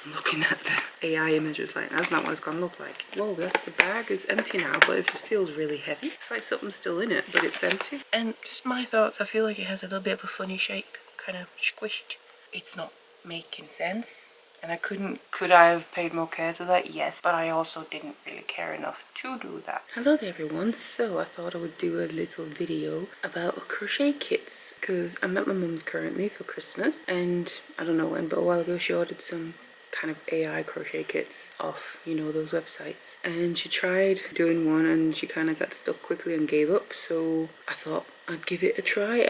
I'm looking at the AI images like, that's not what it's gonna look like. Whoa, that's the bag. It's empty now, but it just feels really heavy. It's like something's still in it, but it's empty. And just my thoughts, I feel like it has a little bit of a funny shape, kind of squished. It's not making sense. And could I have paid more care to that? Yes, but I also didn't really care enough to do that. Hello there everyone, so I thought I would do a little video about crochet kits because I'm at my mum's currently for Christmas, and I don't know when, but a while ago she ordered some kind of AI crochet kits off, you know, those websites, and she tried doing one and she kind of got stuck quickly and gave up, so I thought I'd give it a try.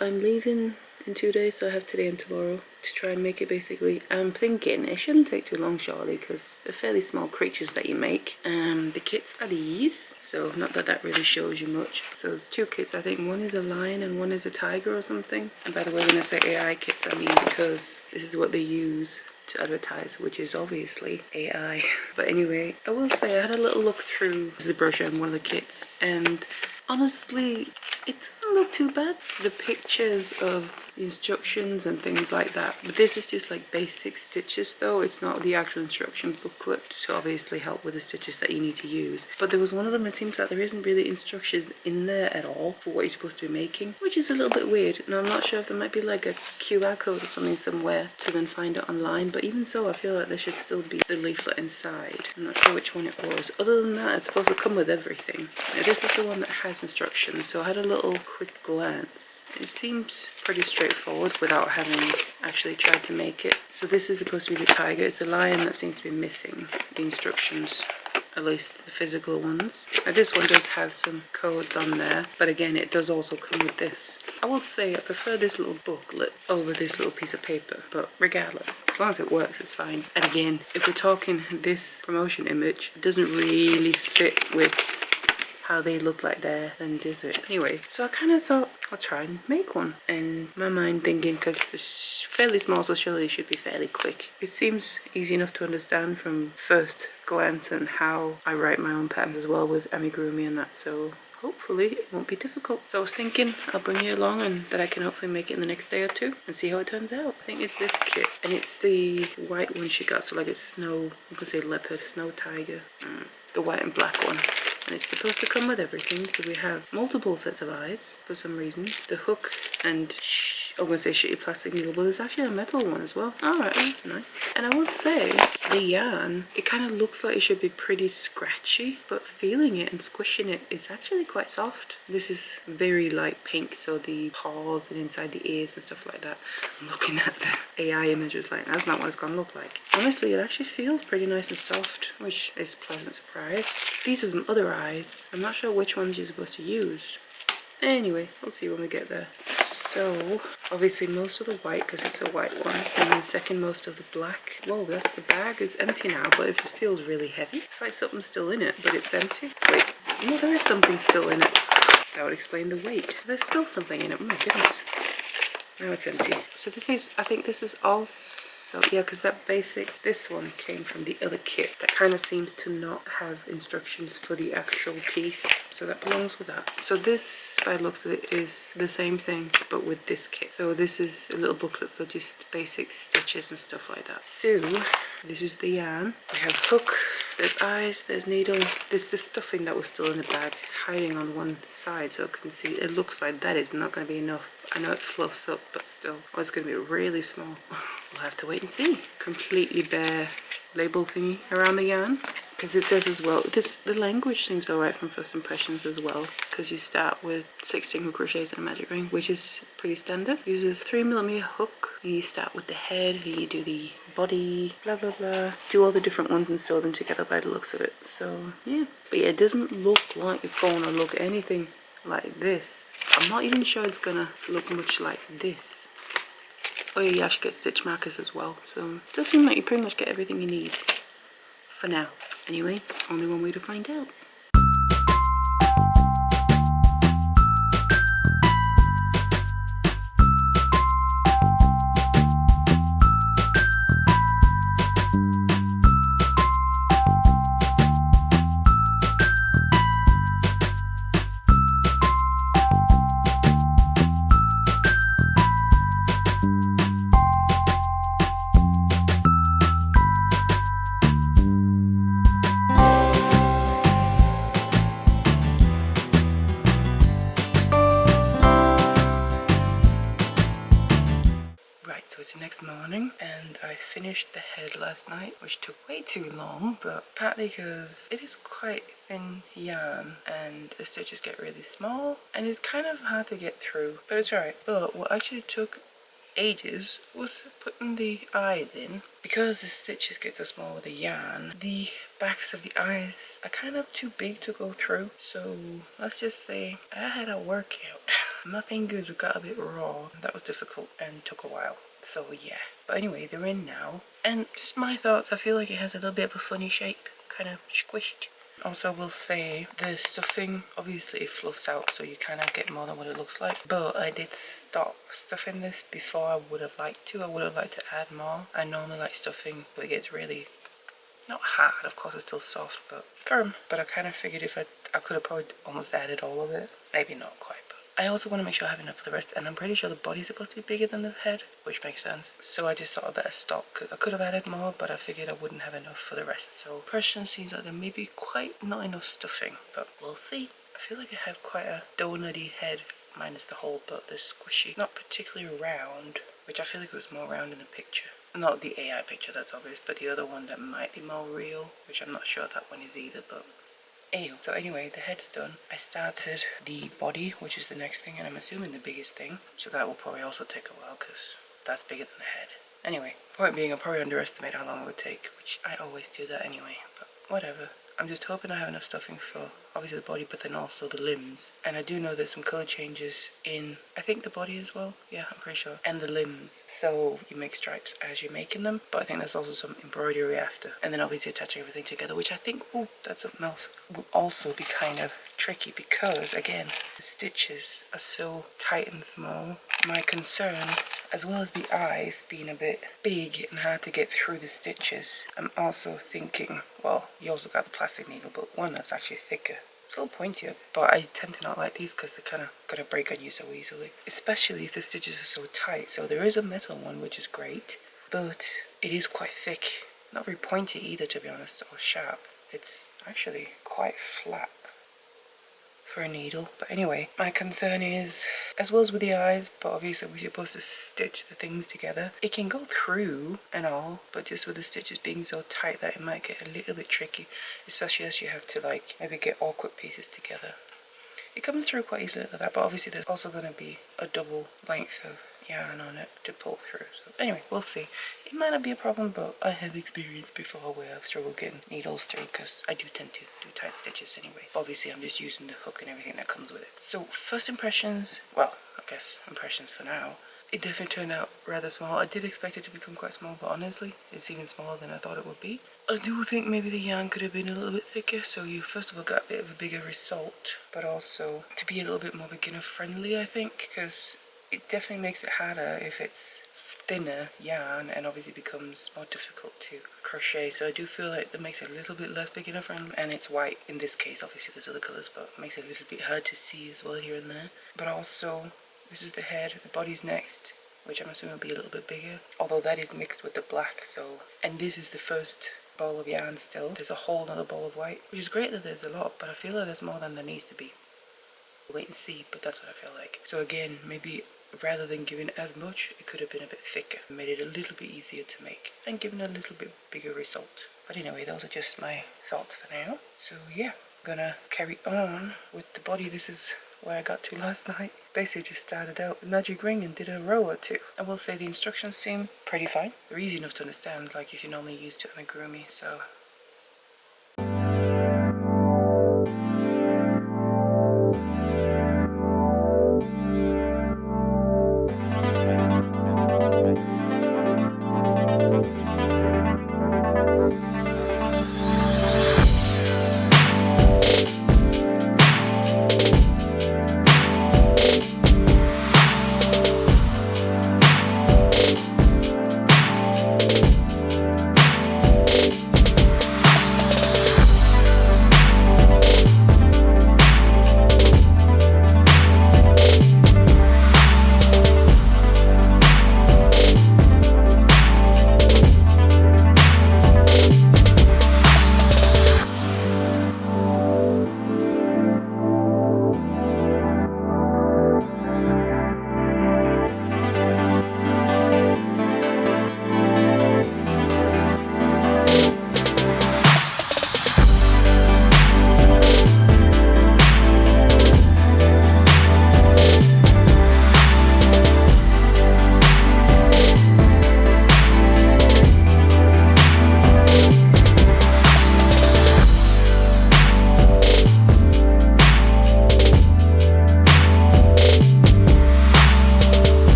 I'm leaving in 2 days, so I have today and tomorrow to try and make it. Basically, I'm thinking it shouldn't take too long, surely, because they're fairly small creatures that you make. The kits are these, so not that that really shows you much. So there's two kits, I think one is a lion and one is a tiger or something. And by the way, when I say AI kits, I mean because this is what they use to advertise, which is obviously AI. But anyway, I will say I had a little look through the brochure on one of the kits, and honestly, it doesn't look too bad. The pictures of the instructions and things like that. But this is just like basic stitches though. It's not the actual instruction booklet to obviously help with the stitches that you need to use. But there was one of them, it seems like there isn't really instructions in there at all for what you're supposed to be making, which is a little bit weird. And I'm not sure if there might be like a QR code or something somewhere to then find it online. But even so, I feel like there should still be the leaflet inside. I'm not sure which one it was. Other than that, it's supposed to come with everything. Now, this is the one that has instructions. So I had a little quick glance. It seems pretty straightforward without having actually tried to make it. So this is supposed to be the tiger. It's the lion that seems to be missing the instructions, at least the physical ones. Now this one does have some codes on there, but again it does also come with this. I will say I prefer this little booklet over this little piece of paper, but regardless, as long as it works, it's fine. And again, if we're talking this promotion image, it doesn't really fit with how they look like there, then does it? Anyway, so I kind of thought I'll try and make one. And my mind thinking, because it's fairly small, so surely it should be fairly quick. It seems easy enough to understand from first glance, and how I write my own patterns as well with amigurumi and that, so hopefully it won't be difficult. So I was thinking I'll bring you along and that I can hopefully make it in the next day or two and see how it turns out. I think it's this kit, and it's the white one she got, so like a snow, I'm gonna say leopard, snow tiger, the white and black one. And it's supposed to come with everything, so we have multiple sets of eyes for some reason. The hook and I'm going to say shitty plastic needle, but there's actually a metal one as well. Alright, that's nice. And I will say, the yarn, it kind of looks like it should be pretty scratchy, but feeling it and squishing it, it's actually quite soft. This is very light pink, so the paws and inside the ears and stuff like that. I'm looking at the AI images like, that's not what it's going to look like. Honestly, it actually feels pretty nice and soft, which is a pleasant surprise. These are some other eyes. I'm not sure which ones you're supposed to use. Anyway, we'll see when we get there. So, obviously most of the white, because it's a white one, and then second most of the black. Whoa, that's the bag. It's empty now, but it just feels really heavy. It's like something's still in it, but it's empty. Wait, no, there is something still in it. That would explain the weight. There's still something in it. Oh my goodness. Now it's empty. So I think this is also, yeah, because that basic, this one came from the other kit that kind of seems to not have instructions for the actual piece. So that belongs with that. So this, by the looks of it, is the same thing, but with this kit. So this is a little booklet for just basic stitches and stuff like that. So this is the yarn. We have hook, there's eyes, there's needle. There's the stuffing that was still in the bag, hiding on one side, so I can see. It looks like that is not going to be enough. I know it fluffs up, but still. Oh, it's going to be really small. We'll have to wait and see. Completely bare label thingy around the yarn. Because it says as well, the language seems alright from first impressions as well, because you start with 6 single crochets and a magic ring, which is pretty standard. Uses 3mm hook. You start with the head, you do the body, blah blah blah. Do all the different ones and sew them together by the looks of it. So yeah, but yeah, it doesn't look like it's going to look anything like this. I'm not even sure it's gonna look much like this. Oh yeah, you actually get stitch markers as well, so it does seem like you pretty much get everything you need for now. Anyway, only one way to find out. finished the head last night, which took way too long, but partly because it is quite thin yarn and the stitches get really small and it's kind of hard to get through, but it's alright. But what actually took ages was putting the eyes in. Because the stitches get so small with the yarn, the backs of the eyes are kind of too big to go through, so let's just say I had a workout. My fingers got a bit raw. That was difficult and took a while, so yeah. But anyway, they're in now, and just my thoughts, I feel like it has a little bit of a funny shape, kind of squished. Also, I will say the stuffing, obviously it fluffs out, so you kind of get more than what it looks like. But I did stop stuffing this before I would have liked to. I would have liked to add more. I normally like stuffing, but it gets really, not hard, of course it's still soft, but firm. But I kind of figured if I could have probably almost added all of it. Maybe not quite. I also want to make sure I have enough for the rest, and I'm pretty sure the body's supposed to be bigger than the head, which makes sense. So I just thought I better stop, because I could have added more, but I figured I wouldn't have enough for the rest. So impression seems like there may be quite not enough stuffing, but we'll see. I feel like I have quite a donut-y head, minus the hole, but the squishy, not particularly round, which I feel like it was more round in the picture. Not the AI picture, that's obvious, but the other one that might be more real, which I'm not sure that one is either, but ew. So anyway, the head's done. I started the body, which is the next thing, and I'm assuming the biggest thing, so that will probably also take a while because that's bigger than the head. Anyway, point being, I'll probably underestimate how long it would take, which I always do that anyway, but whatever. I'm just hoping I have enough stuffing for obviously the body, but then also the limbs. And I do know there's some colour changes in, I think, the body as well. Yeah, I'm pretty sure. And the limbs. So you make stripes as you're making them, but I think there's also some embroidery after. And then obviously attaching everything together, which I think, oh, that's something else, will also be kind of tricky because, again, the stitches are so tight and small. My concern, as well as the eyes being a bit big and hard to get through the stitches, I'm also thinking, well, you also got the plastic needle, but one that's actually thicker. It's a little pointier, but I tend to not like these because they're kind of gonna break on you so easily, especially if the stitches are so tight. So there is a metal one, which is great, but it is quite thick. Not very pointy either, to be honest, or sharp. It's actually quite flat for a needle. But anyway, my concern is, as well as with the eyes, but obviously we're supposed to stitch the things together. It can go through and all, but just with the stitches being so tight that it might get a little bit tricky, especially as you have to like maybe get awkward pieces together. It comes through quite easily like that, but obviously there's also going to be a double length of yarn on it to pull through. So anyway, we'll see. It might not be a problem, but I have experience before where I've struggled getting needles through because I do tend to do tight stitches anyway. Obviously I'm just using the hook and everything that comes with it. So first impressions, well, I guess impressions for now. It definitely turned out rather small. I did expect it to become quite small, but honestly, it's even smaller than I thought it would be. I do think maybe the yarn could have been a little bit thicker, so you first of all got a bit of a bigger result, but also to be a little bit more beginner friendly, I think, because it definitely makes it harder if it's thinner yarn and obviously becomes more difficult to crochet. So I do feel like that makes it a little bit less beginner friendly, and it's white in this case. Obviously there's other colours, but it makes it a little bit hard to see as well here and there. But also, this is the head, the body's next, which I'm assuming will be a little bit bigger, although that is mixed with the black. So, and this is the first ball of yarn still. There's a whole other ball of white, which is great that there's a lot, but I feel like there's more than there needs to be. Wait and see, but that's what I feel like. So again, maybe rather than giving as much, it could have been a bit thicker, made it a little bit easier to make, and given a little bit bigger result. But anyway, those are just my thoughts for now. So yeah, I'm gonna carry on with the body. This is where I got to last night. Basically just started out with magic ring and did a row or two. I will say the instructions seem pretty fine. They're easy enough to understand, like if you're normally used to amigurumi, so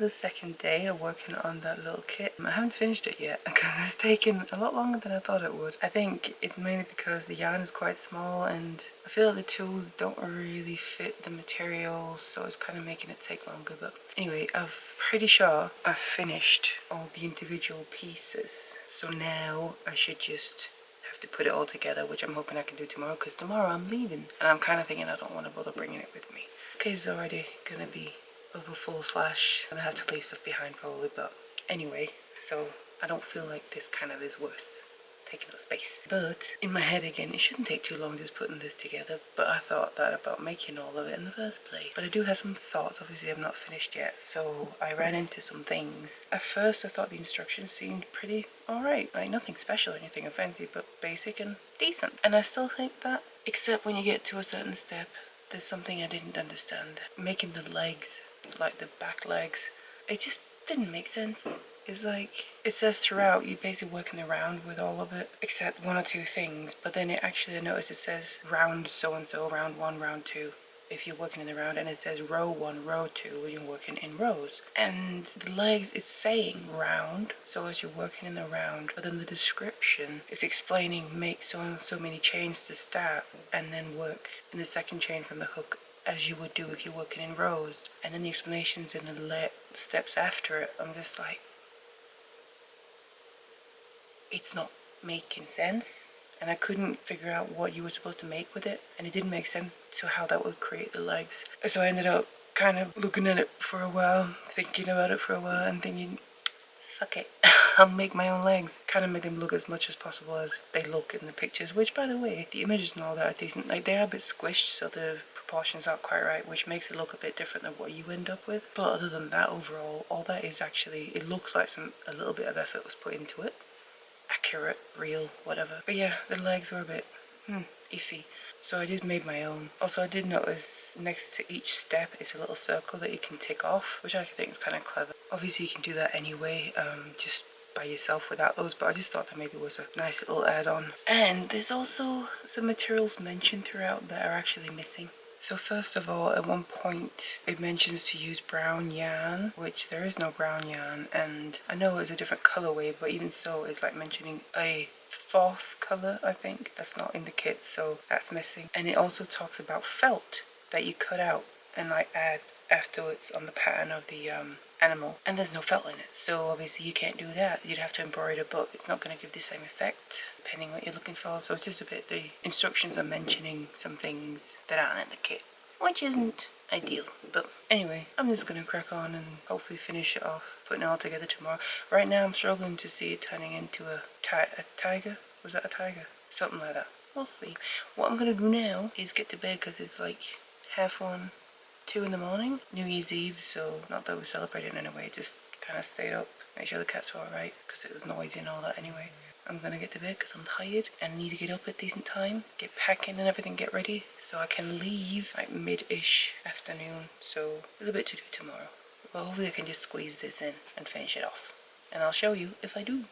the second day of working on that little kit. I haven't finished it yet because it's taken a lot longer than I thought it would. I think it's mainly because the yarn is quite small and I feel like the tools don't really fit the materials, so it's kind of making it take longer. But anyway, I'm pretty sure I've finished all the individual pieces. So now I should just have to put it all together, which I'm hoping I can do tomorrow, because tomorrow I'm leaving and I'm kind of thinking I don't want to bother bringing it with me. Okay, it's already gonna be over full slash and I have to leave stuff behind probably, but anyway, so I don't feel like this kind of is worth taking up space. But in my head again, it shouldn't take too long just putting this together, but I thought that about making all of it in the first place. But I do have some thoughts. Obviously I'm not finished yet, so I ran into some things. At first I thought the instructions seemed pretty alright, like nothing special or anything offensive, but basic and decent. And I still think that, except when you get to a certain step, there's something I didn't understand. Making the legs, like the back legs, it just didn't make sense. It's like, it says throughout you're basically working around with all of it, except one or two things, but then it actually, I noticed it says round so and so, round 1, round 2, if you're working in the round, and it says row 1, row 2 when you're working in rows. And the legs, it's saying round, so as you're working in the round, but then the description, it's explaining make so and so many chains to start, and then work in the second chain from the hook as you would do if you're working in rows. And then the explanations in the steps after it, I'm just like, it's not making sense, and I couldn't figure out what you were supposed to make with it, and it didn't make sense to how that would create the legs. So I ended up kind of looking at it for a while, thinking about it for a while, and thinking, fuck it, I'll make my own legs. Kind of make them look as much as possible as they look in the pictures, which by the way, the images and all that are decent. Like, they are a bit squished, so the proportions aren't quite right, which makes it look a bit different than what you end up with. But other than that, overall, all that is actually, it looks like a little bit of effort was put into it. Accurate, real, whatever. But yeah, the legs were a bit iffy, so I just made my own. Also, I did notice next to each step is a little circle that you can tick off, which I think is kind of clever. Obviously you can do that anyway, just by yourself without those, but I just thought that maybe was a nice little add-on. And there's also some materials mentioned throughout that are actually missing. So first of all, at one point it mentions to use brown yarn, which there is no brown yarn, and I know it's a different colorway, but even so, it's like mentioning a fourth color, I think, that's not in the kit, so that's missing. And it also talks about felt that you cut out and like add afterwards on the pattern of the animal, and there's no felt in it, so obviously you can't do that. You'd have to embroider, but it's not going to give the same effect depending what you're looking for. So it's just a bit, the instructions are mentioning some things that aren't in the kit, which isn't ideal. But anyway, I'm just going to crack on and hopefully finish it off, putting it all together tomorrow. Right now I'm struggling to see it turning into a tiger. Was that a tiger? Something like that. We'll see. What I'm going to do now is get to bed, because it's like 1:30, 2 in the morning, New Year's Eve, so not that we celebrated in any way, just kind of stayed up, make sure the cats were alright, because it was noisy and all that anyway. I'm gonna get to bed because I'm tired and need to get up at a decent time, get packing and everything, get ready, so I can leave like mid-ish afternoon, so there's a bit to do tomorrow. But hopefully I can just squeeze this in and finish it off, and I'll show you if I do.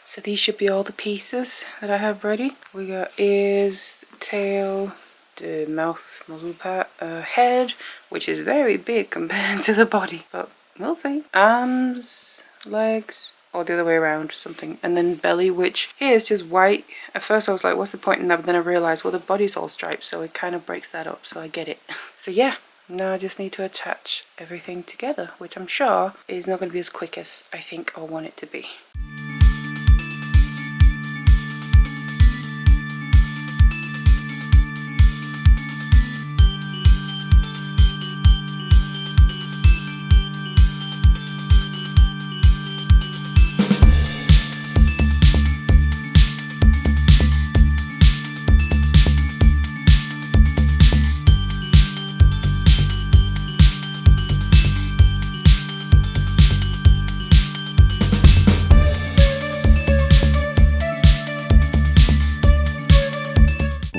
So these should be all the pieces that I have ready. We got ears, tail, the mouth, muzzle part, head, which is very big compared to the body, but we'll see. Arms, legs, or the other way around, something. And then belly, which here is just white. At first I was like, what's the point in that? But then I realized, well, the body's all striped, so it kind of breaks that up, so I get it. So yeah, now I just need to attach everything together, which I'm sure is not going to be as quick as I think I want it to be.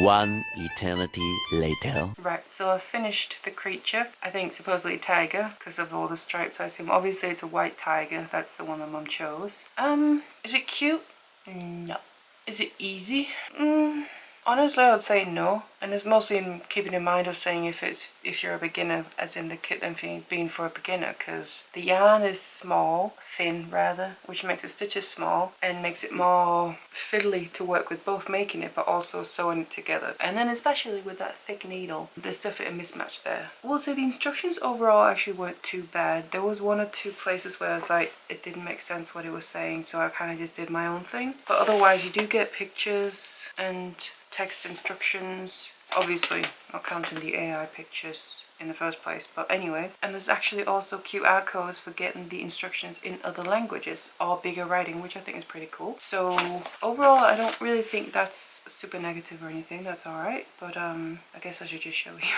One eternity later. Right, so I've finished the creature. I think supposedly tiger because of all the stripes, I assume. Obviously it's a white tiger. That's the one my mum chose. Is it cute? No. Is it easy? Honestly, I would say no. And it's mostly in keeping in mind of saying if you're a beginner, as in the kit then being for a beginner, because the yarn is small, thin rather, which makes the stitches small and makes it more fiddly to work with, both making it but also sewing it together. And then especially with that thick needle, there's definitely a mismatch there. I will say the instructions overall actually weren't too bad. There was one or two places where I was like, it didn't make sense what it was saying, so I kind of just did my own thing. But otherwise you do get pictures and text instructions, obviously not counting the AI pictures in the first place, but anyway. And there's actually also QR codes for getting the instructions in other languages or bigger writing, which I think is pretty cool. So overall I don't really think that's super negative or anything. That's alright, but I guess I should just show you.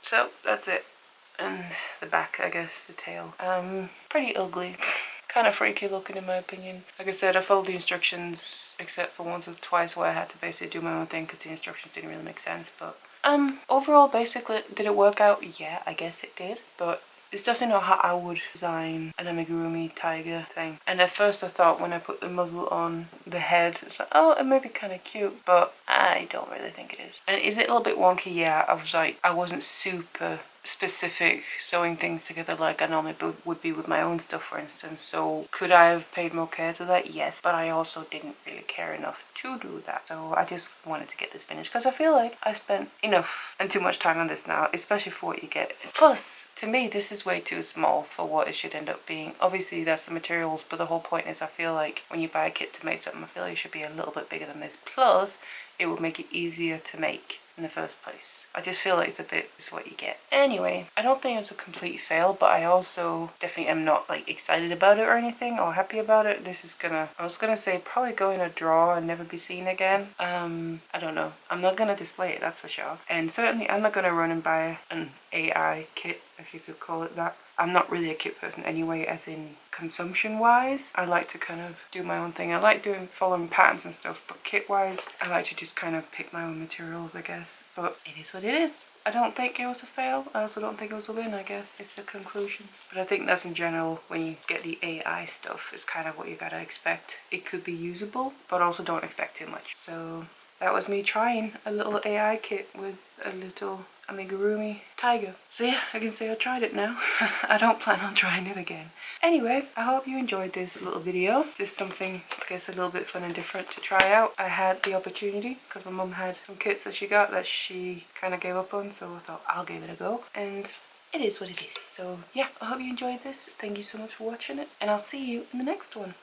So that's it. And the back, I guess, the tail. Pretty ugly. Kind of freaky looking in my opinion. Like I said, I followed the instructions except for once or twice where I had to basically do my own thing because the instructions didn't really make sense. But overall, basically, did it work out? Yeah, I guess it did. But it's definitely not how I would design an amigurumi tiger thing. And at first I thought when I put the muzzle on the head, it's like, oh, it may be kind of cute, but I don't really think it is. And is it a little bit wonky? Yeah, I wasn't super specific sewing things together like I normally would be with my own stuff, for instance. So could I have paid more care to that? Yes, but I also didn't really care enough to do that. So I just wanted to get this finished because I feel like I spent enough and too much time on this now, especially for what you get. Plus, to me, this is way too small for what it should end up being. Obviously, that's the materials, but the whole point is I feel like when you buy a kit to make something, I feel like it should be a little bit bigger than this. Plus, it would make it easier to make in the first place. I just feel like it's what you get. Anyway, I don't think it was a complete fail, but I also definitely am not like excited about it or anything or happy about it. This is I was gonna say probably go in a drawer and never be seen again. I don't know. I'm not gonna display it, that's for sure. And certainly I'm not gonna run and buy an AI kit, if you could call it that. I'm not really a kit person anyway, as in consumption wise. I like to kind of do my own thing. I like following patterns and stuff, but kit wise, I like to just kind of pick my own materials, I guess. But it is what it is. I don't think it was a fail. I also don't think it was a win, I guess. It's the conclusion. But I think that's in general, when you get the AI stuff, it's kind of what you gotta expect. It could be usable, but also don't expect too much. So that was me trying a little AI kit with a little amigurumi tiger. So yeah, I can say I tried it now. I don't plan on trying it again. Anyway, I hope you enjoyed this little video. Just something, I guess, a little bit fun and different to try out. I had the opportunity because my mum had some kits that she got that she kind of gave up on, so I thought I'll give it a go. And it is what it is. So yeah, I hope you enjoyed this. Thank you so much for watching it, and I'll see you in the next one.